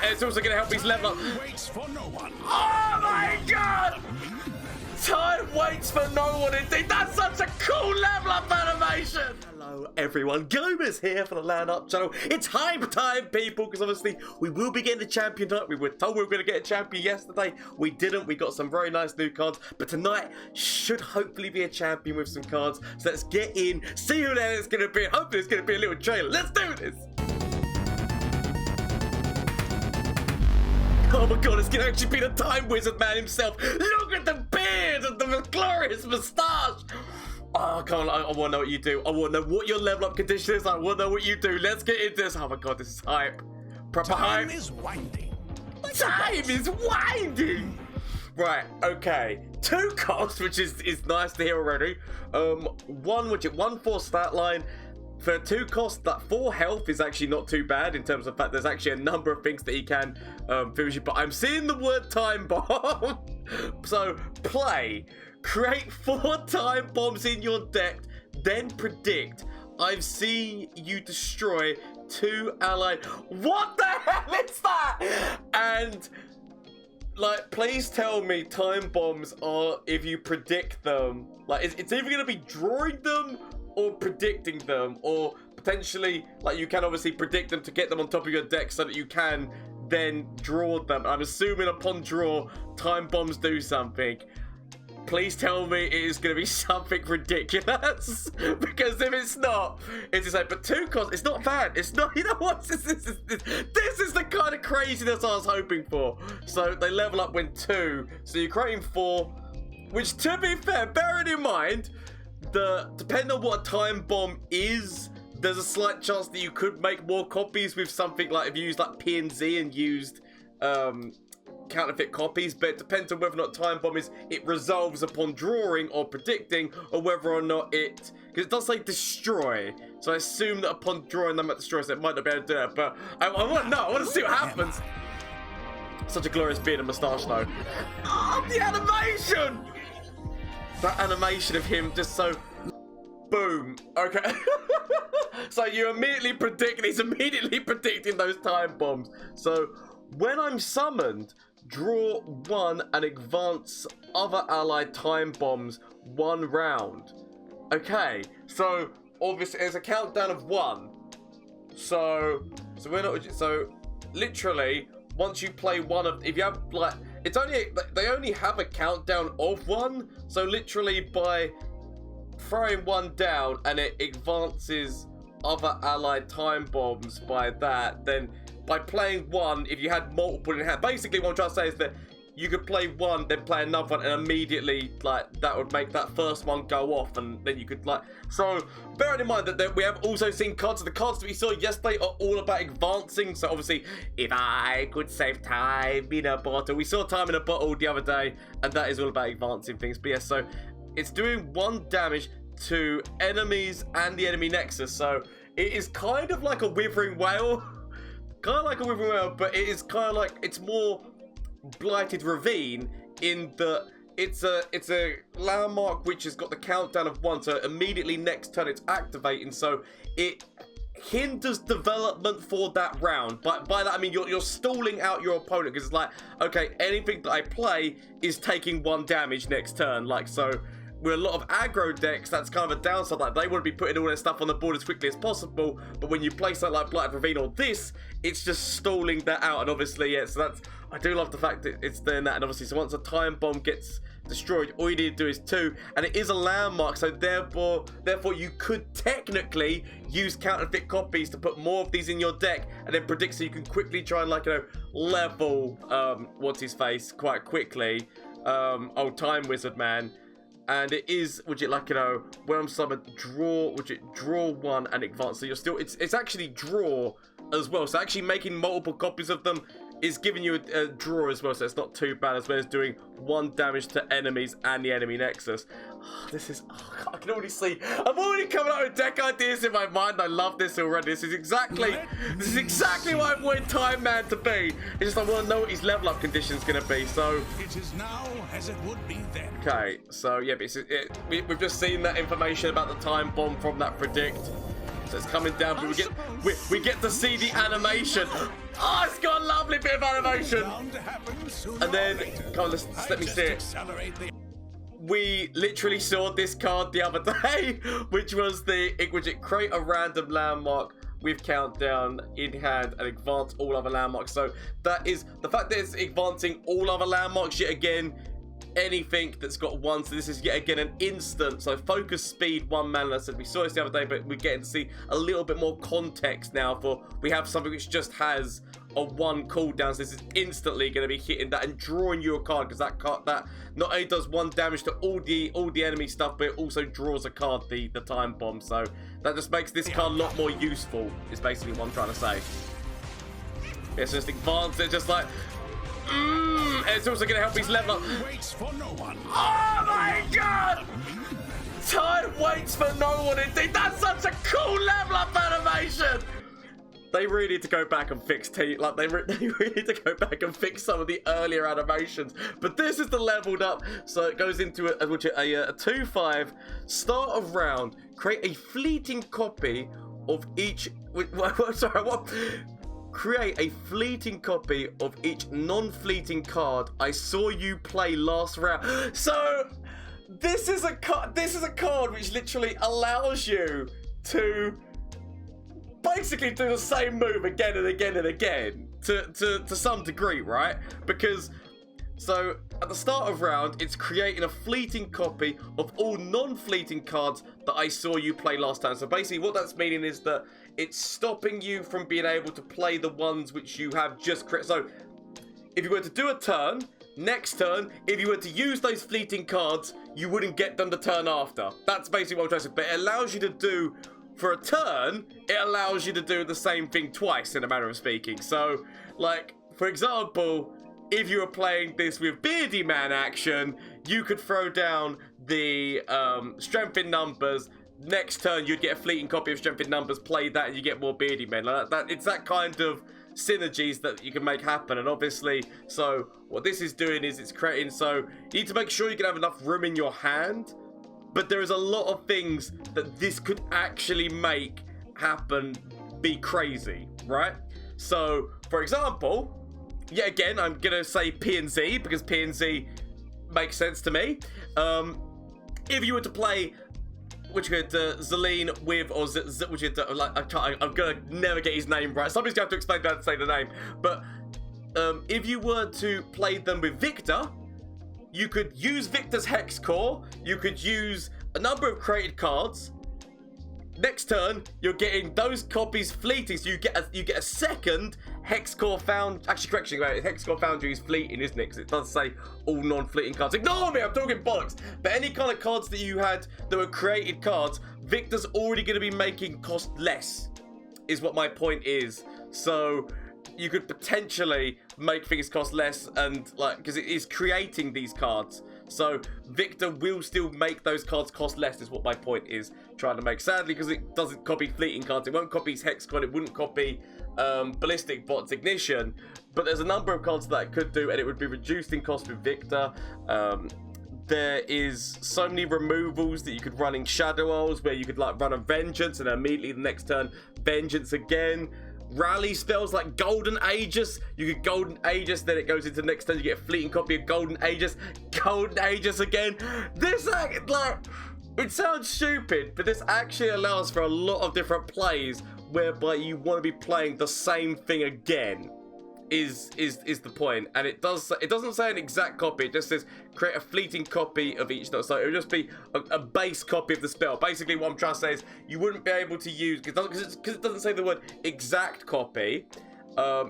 It's also going to help his level up. Waits for no one. Oh my god! Time waits for no one indeed. That's such a cool level up animation. Hello everyone, Gomez here for the LAN Up channel. It's hype time, people, because obviously we will be getting the champion up. We were told we were going to get a champion yesterday. We didn't. We got some very nice new cards, but tonight should hopefully be a champion with some cards. So let's get in, see who that is going to be. Hopefully it's going to be a little trailer. Let's do this. Oh my god, it's gonna actually be the Time Wizard man himself. Look at the beard and the glorious moustache. Oh, I want to know what you do. I want to know what your level up condition is. I want to know what you do. Let's get into this. Oh my god, this is hype. Proper hype. Time is winding. Time is winding. Right, okay. 2 costs, which is nice to hear already. One for stat line. For 2 costs, that 4 health is actually not too bad in terms of fact there's actually a number of things that he can finish you. But I'm seeing the word time bomb. So play. Create 4 time bombs in your deck, then predict. I've seen you destroy 2 allied. What the hell is that? And like, please tell me time bombs are if you predict them. Like, it's either going to be drawing them or predicting them, or potentially, like, you can obviously predict them to get them on top of your deck so that you can then draw them. I'm assuming upon draw, time bombs do something. Please tell me it is going to be something ridiculous, because if it's not, it's just like, but 2 costs, it's not bad. It's not, you know what, this is the kind of craziness I was hoping for. So they level up when 2, so you're creating 4, which, to be fair, bearing in mind, depending on what a time bomb is, there's a slight chance that you could make more copies with something like if you used like P&Z and used counterfeit copies, but it depends on whether or not time bomb is it resolves upon drawing or predicting, or whether or not it, because it does say destroy, so I assume that upon drawing them at destroy, so it might not be able to do it. But I want to know, I want to see what happens. Such a glorious beard and moustache though. Oh, the animation! That animation of him just so boom. Okay. So you immediately predict, he's immediately predicting those time bombs. So when I'm summoned, draw 1 and advance other allied time bombs 1 round. Okay, so obviously there's a countdown of 1. So we're not, so literally once you play one of, if you have like, it's only, they only have a countdown of 1, so literally by throwing 1 down and it advances other allied time bombs by that, then by playing 1, if you had multiple in hand, basically what I'm trying to say is that you could play 1, then play another one, and immediately, like, that would make that first one go off, and then you could, like, so bearing in mind that we have also seen cards, the cards that we saw yesterday are all about advancing. So obviously, if I could save time in a bottle, we saw time in a bottle the other day, and that is all about advancing things. But yes, so it's doing 1 damage to enemies and the enemy nexus, so it is kind of like a withering whale, but it is kind of like, it's more blighted ravine in that it's a landmark which has got the countdown of 1, so immediately next turn it's activating, so it hinders development for that round. But by that I mean you're stalling out your opponent, because it's like, okay, anything that I play is taking 1 damage next turn. Like, so with a lot of aggro decks, that's kind of a downside. Like, they want to be putting all their stuff on the board as quickly as possible, but when you play something like Blighted Ravine or this, it's just stalling that out. And obviously, yeah, so that's, I do love the fact that it's doing that. And obviously, so once a time bomb gets destroyed, all you need to do is 2, and it is a landmark, so therefore you could technically use counterfeit copies to put more of these in your deck and then predict, so you can quickly try and, like, you know, level what's his face quite quickly, old Time Wizard man. And it is, would you like, you know, when I'm summoned, draw 1 and advance. So you're still, it's actually draw as well. So actually making multiple copies of them is giving you a draw as well. So it's not too bad, as well as doing 1 damage to enemies and the enemy nexus. Oh, this is, oh God, I can already see, I'm already coming up with deck ideas in my mind. I love this already. This is exactly what I wanted Time Man to be. It's just I want to know what his level up condition is going to be. So it is now as it would be then. Okay, so yeah, but we've just seen that information about the time bomb from that predict. So it's coming down, but we get to see the animation. Oh, it's got a lovely bit of animation. And then, come on, let me see it. We literally saw this card the other day, which was create a random landmark with countdown in hand and advance all other landmarks. So that is the fact that it's advancing all other landmarks yet again. Anything that's got one, so this is yet again an instant. So focus speed, 1 mana. So we saw this the other day, but we're getting to see a little bit more context now. For we have something which just has a 1 cooldown, so this is instantly going to be hitting that and drawing you a card, because that card that not only does 1 damage to all the enemy stuff, but it also draws a card, the time bomb. So that just makes this card a lot more useful. Is basically what I'm trying to say. It's just advanced. It's just like. It's also going to help his level up. Waits for no one. Oh my god! Time waits for no one indeed. That's such a cool level up animation. They really need to go back and fix they really need to go back and fix some of the earlier animations. But this is the leveled up, so it goes into a 2/5 start of round. Create a fleeting copy of each. Sorry, what? Create a fleeting copy of each non-fleeting card I saw you play last round. So this is a card which literally allows you to basically do the same move again and again and again to some degree, right? Because so at the start of round, it's creating a fleeting copy of all non-fleeting cards that I saw you play last time. So basically what that's meaning is that it's stopping you from being able to play the ones which you have just created. So if you were to do a turn, next turn, if you were to use those fleeting cards, you wouldn't get them the turn after. That's basically what I'm trying to say. But it allows you to do, for a turn, it allows you to do the same thing twice, in a manner of speaking. So, like, for example, if you were playing this with Beardy Man action, you could throw down the Strength in Numbers. Next turn, you'd get a fleeting copy of Strength in Numbers, play that, and you get more Beardy Men. Like that, it's that kind of synergies that you can make happen. And obviously, so what this is doing is it's creating, so you need to make sure you can have enough room in your hand. But there is a lot of things that this could actually make happen, be crazy, right? So, for example, yet again, I'm going to say P and Z, because P and Z makes sense to me. If you were to play, which could Zilean with, or which could, I'm gonna never get his name right. Somebody's gonna have to explain how to say the name. But if you were to play them with Victor, you could use Victor's Hex Core. You could use a number of created cards. Next turn, you're getting those copies fleeting, so you get a second Hex Core found. Actually, correction, Hex Core Foundry is fleeting, isn't it? Because it does say all non-fleeting cards. Ignore me, I'm talking bollocks. But any kind of cards that you had that were created cards, Victor's already going to be making cost less, is what my point is. So you could potentially make things cost less, and like, because it is creating these cards. So Victor will still make those cards cost less, is what my point is trying to make. Sadly, because it doesn't copy fleeting cards, it won't copy his Hex Card, it wouldn't copy Ballistic Bot's Ignition, but there's a number of cards that it could do, and it would be reduced in cost with Victor. There is so many removals that you could run in Shadow Owls, where you could like run a Vengeance and immediately the next turn Vengeance again. Rally spells like Golden Aegis, you get Golden Aegis, then it goes into the next turn, you get a fleeting copy of Golden Aegis again. This act, like, it sounds stupid, but this actually allows for a lot of different plays whereby you want to be playing the same thing again. Is the point. And it doesn't say an exact copy, it just says create a fleeting copy of each. So it would just be a base copy of the spell. Basically what I'm trying to say is you wouldn't be able to use, because it doesn't say the word exact copy,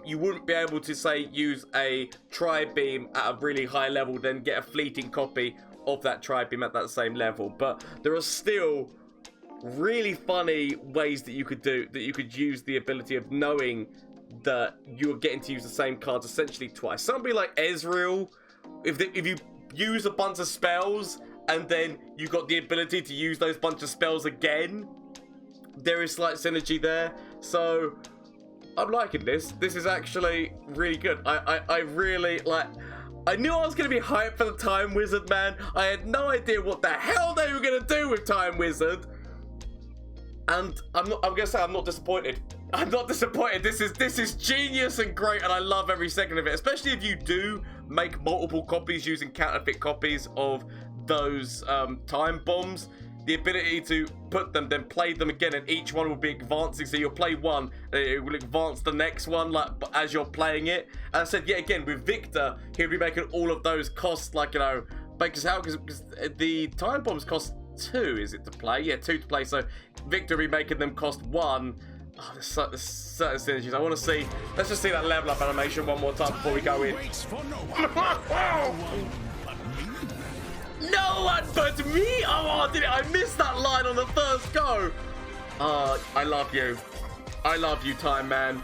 you wouldn't be able to say use a tri-beam at a really high level, then get a fleeting copy of that tri-beam at that same level. But there are still really funny ways that you could use the ability of knowing that you're getting to use the same cards essentially twice. Somebody like Ezreal, if you use a bunch of spells and then you got the ability to use those bunch of spells again, there is slight synergy there. So I'm liking this. This is actually really good. I really like. I knew I was going to be hyped for the Time Wizard, man. I had no idea what the hell they were going to do with Time Wizard. And I'm gonna say I'm not disappointed. I'm not disappointed. This is genius and great, and I love every second of it. Especially if you do make multiple copies using counterfeit copies of those time bombs. The ability to put them, then play them again, and each one will be advancing. So you'll play one, and it will advance the next one, like as you're playing it. And I said, yeah, again with Victor, he'll be making all of those cost, like, you know, because the time bombs cost 2, is it, to play? Yeah, 2 to play. So Victor will be making them cost 1. Oh, there's certain synergies. I want to see. Let's just see that level up animation one more time before we go in. No one but me! Oh, did it? I missed that line on the first go. I love you. I love you, Time Man.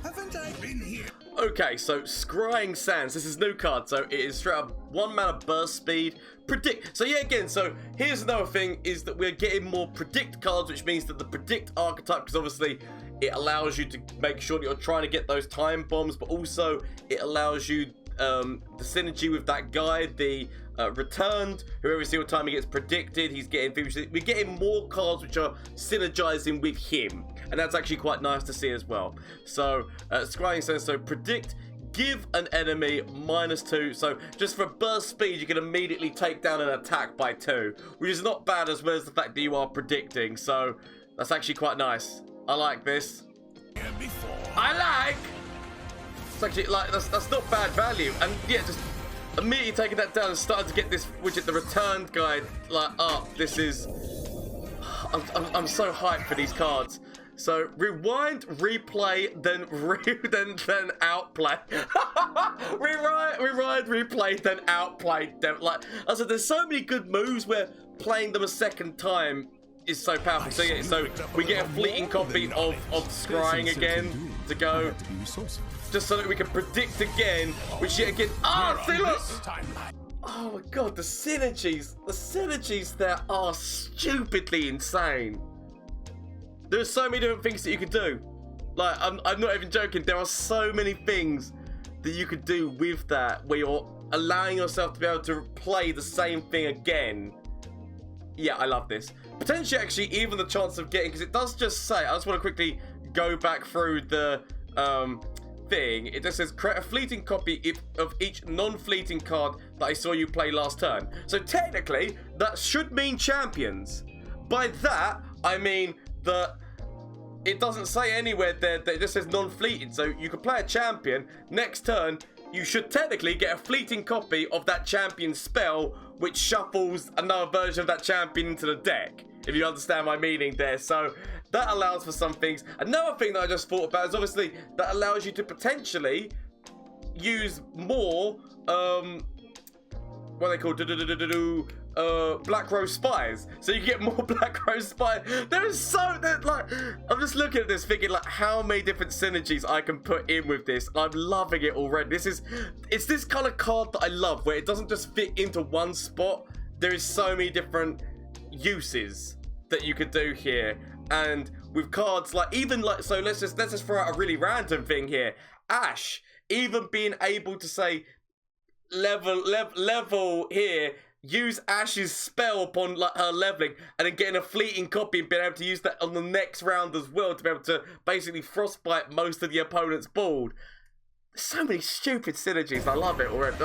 Haven't I been here? Okay, so Scrying Sands. This is new card, so it is straight up 1 mana burst speed. Predict. So yeah, again, so here's another thing, is that we're getting more predict cards, which means that the predict archetype, because obviously it allows you to make sure that you're trying to get those time bombs, but also it allows you the synergy with that guy, the returned, who every single time he gets predicted, he's getting, we're getting more cards which are synergizing with him, and that's actually quite nice to see as well. So Scrying says, so predict, give an enemy -2, so just for burst speed you can immediately take down an attack by 2, which is not bad, as well as the fact that you are predicting. So that's actually quite nice. I like this. It's actually like that's not bad value. And yeah, just immediately taking that down and starting to get this widget, the returned guide, like up. This is, I'm so hyped for these cards. So rewind, replay, then outplay. rewind, replay, then outplay. Like I said, there's so many good moves where playing them a second time is so powerful. So yeah, so we get a fleeting copy of Scrying again to go, just so that we can predict again, which yet again, see, look! Oh my god, the synergies there are stupidly insane. There's so many different things that you can do. Like, I'm not even joking, there are so many things that you could do with that, where you're allowing yourself to be able to play the same thing again. Yeah, I love this. Potentially, actually, even the chance of getting, because it does just say, I just want to quickly go back through the thing. It just says, create a fleeting copy of each non-fleeting card that I saw you play last turn. So technically, that should mean champions. By that, I mean that it doesn't say anywhere there that it just says non-fleeting. So you can play a champion, next turn, you should technically get a fleeting copy of that champion spell, which shuffles another version of that champion into the deck, if you understand my meaning there. So that allows for some things. Another thing that I just thought about is obviously that allows you to potentially use more, what are they called? Black Rose Spies. So you get more Black Rose Spies. Like, I'm just looking at this thinking, like, how many different synergies I can put in with this. I'm loving it already. It's this kind of card that I love, where it doesn't just fit into one spot. There is so many different uses that you could do here. And with cards like, even like, so let's just throw out a really random thing here. Ashe, even being able to say level here, use Ashe's spell upon like her leveling, and then getting a fleeting copy and being able to use that on the next round as well to be able to basically frostbite most of the opponent's board. There's so many stupid synergies. I love it already.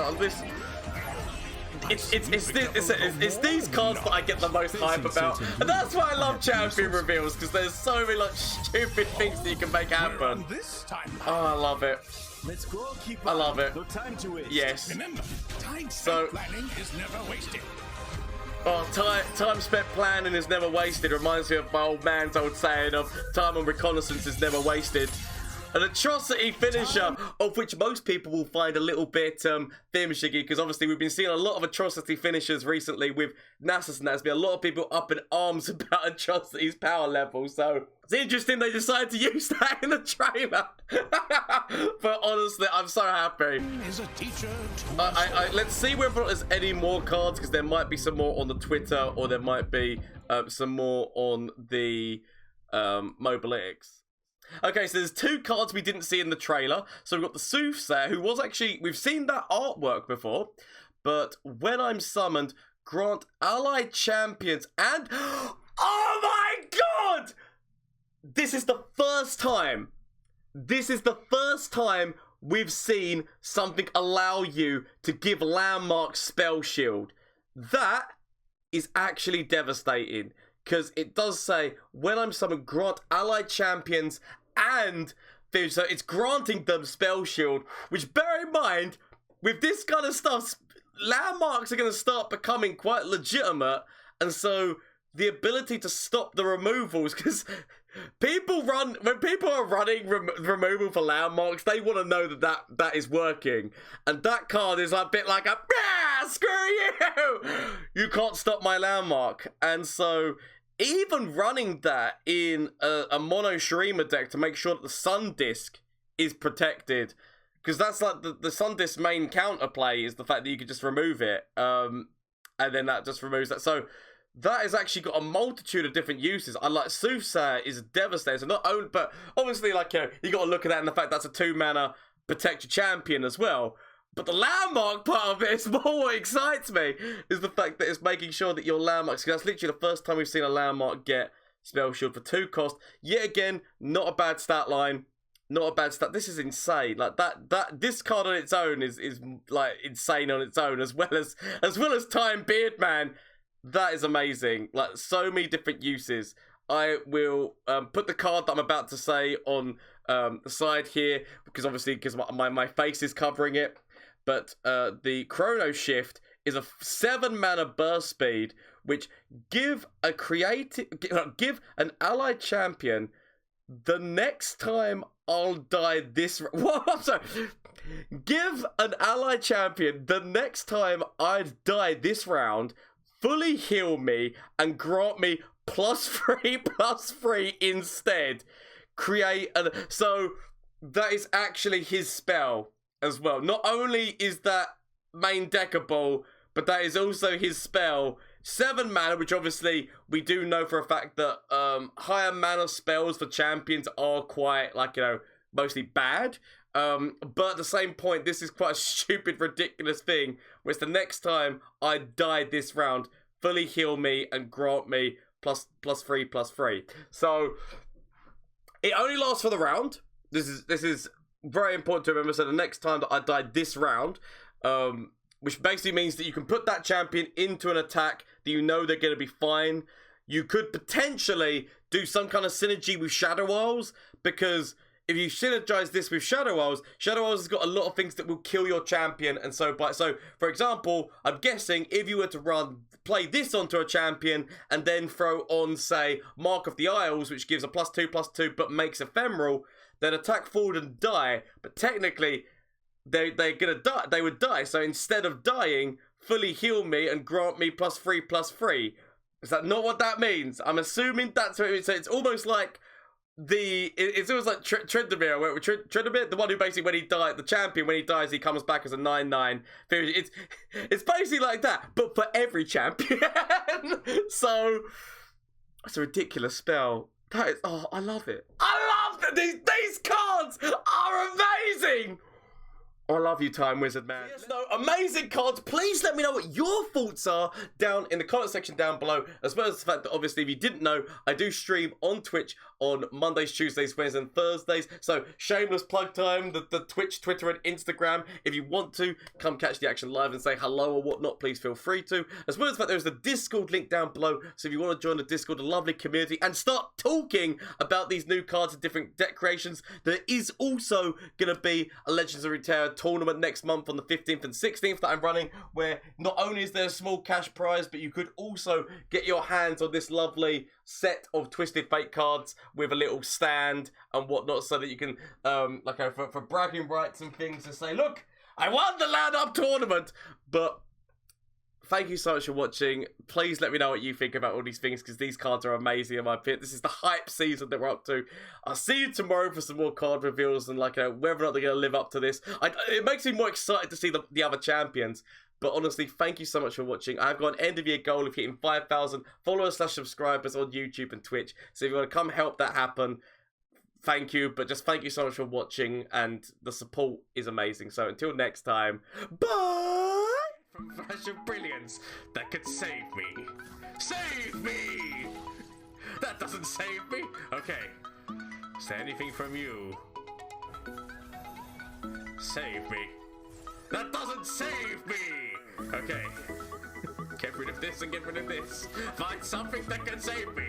It's these cards that I get the most hype about, and that's why I love champion reveals, because there's so many like stupid things that you can make happen. Oh, I love it. Let's go, keep I love it. No time to waste. Yes. Remember, time So- spent planning is never wasted. Oh, time spent planning is never wasted. Reminds me of my old man's old saying of time on reconnaissance is never wasted. An atrocity finisher, of which most people will find a little bit thingamajiggy, because obviously we've been seeing a lot of atrocity finishers recently with Nasus, and there's been a lot of people up in arms about atrocity's power level. So it's interesting they decided to use that in the trailer. But honestly, I'm so happy. Is a teacher Let's see whether there's any more cards, because there might be some more on the Twitter, or there might be some more on the Mobalytics. Okay, so there's 2 cards we didn't see in the trailer. So we've got the Soothsayer, who was actually, we've seen that artwork before, but when I'm summoned, grant allied champions and, oh my god! this is the first time. This is the first time we've seen something allow you to give landmark spell shield. That is actually devastating, because it does say, when I'm summoned, grant allied champions and things. So it's granting them spell shield, which, bear in mind, with this kind of stuff, landmarks are going to start becoming quite legitimate, and so the ability to stop the removals, because when people are running removal for landmarks, they want to know that is working, and that card is a bit like screw you, you can't stop my landmark. And so even running that in a mono shurima deck to make sure that the sun disc is protected, because that's like the sun disc main counterplay is the fact that you could just remove it, and then that just removes that. So that has actually got a multitude of different uses. I like Soothsayer is devastating. So not only, but obviously, like, you got to look at that and the fact that's a 2-mana protect your champion as well. But the landmark part of it is more what excites me, is the fact that it's making sure that your landmarks, because that's literally the first time we've seen a landmark get spell shield for 2 cost. Yet again, not a bad stat line. Not a bad stat. This is insane. Like this card on its own is like insane on its own, as well as Time Beard Man. That is amazing. Like, so many different uses. I will put the card that I'm about to say on the side here, because obviously, because my face is covering it. But the Chrono Shift is a 7-mana burst speed, which give an allied champion the next time I'll die this. What? I'm sorry. Give an allied champion the next time I die this round, fully heal me and grant me +3/+3 instead. So that is actually his spell as well. Not only is that main deckable, but that is also his spell. 7 mana, which obviously we do know for a fact that higher mana spells for champions are quite, like, mostly bad. But at the same point, this is quite a stupid, ridiculous thing, where it's the next time I die this round, fully heal me and grant me +3/+3. So it only lasts for the round. This is very important to remember. So the next time that I die this round, which basically means that you can put that champion into an attack that you know they're going to be fine. You could potentially do some kind of synergy with Shadow Isles, because if you synergize this with Shadow Isles has got a lot of things that will kill your champion. And so, for example, I'm guessing if you were to play this onto a champion and then throw on, say, Mark of the Isles, which gives a +2/+2 but makes ephemeral, then attack forward and die. But technically, they're gonna die. They would die. So instead of dying, fully heal me and grant me +3/+3. Is that not what that means? I'm assuming that's what it means. So it's almost like it's almost like Tryndamere, where Tryndamere, the one who basically, when he died, the champion, when he dies, he comes back as a 9/9. It's basically like that, but for every champion. So it's a ridiculous spell. That is, I love it. I love that these cards are amazing. I love you, Time Wizard, man. Yes, no, amazing cards. Please let me know what your thoughts are down in the comment section down below, as well as the fact that, obviously, if you didn't know, I do stream on Twitch on Mondays, Tuesdays, Wednesdays, and Thursdays. So, shameless plug time, the Twitch, Twitter, and Instagram. If you want to come catch the action live and say hello or whatnot, please feel free to. As well as the fact there's the Discord link down below. So, if you want to join the Discord, a lovely community, and start talking about these new cards and different deck creations, there is also going to be a Legends of Runeterra tournament next month on the 15th and 16th that I'm running, where not only is there a small cash prize, but you could also get your hands on this lovely set of Twisted Fate cards with a little stand and whatnot, so that you can for bragging rights and things, to say, look, I won the Land Up tournament. But thank you so much for watching. Please let me know what you think about all these things, because these cards are amazing in my opinion. This is the hype season that we're up to. I'll see you tomorrow for some more card reveals and whether or not they're going to live up to this. It makes me more excited to see the other champions. But honestly, thank you so much for watching. I've got an end of year goal of hitting 5,000 followers/subscribers on YouTube and Twitch. So if you want to come help that happen, thank you. But just thank you so much for watching, and the support is amazing. So until next time, bye! From flash of brilliance that could save me. Save me! That doesn't save me. Okay. Is there anything from you? Save me. That doesn't save me! Okay. Get rid of this and get rid of this. Find something that can save me.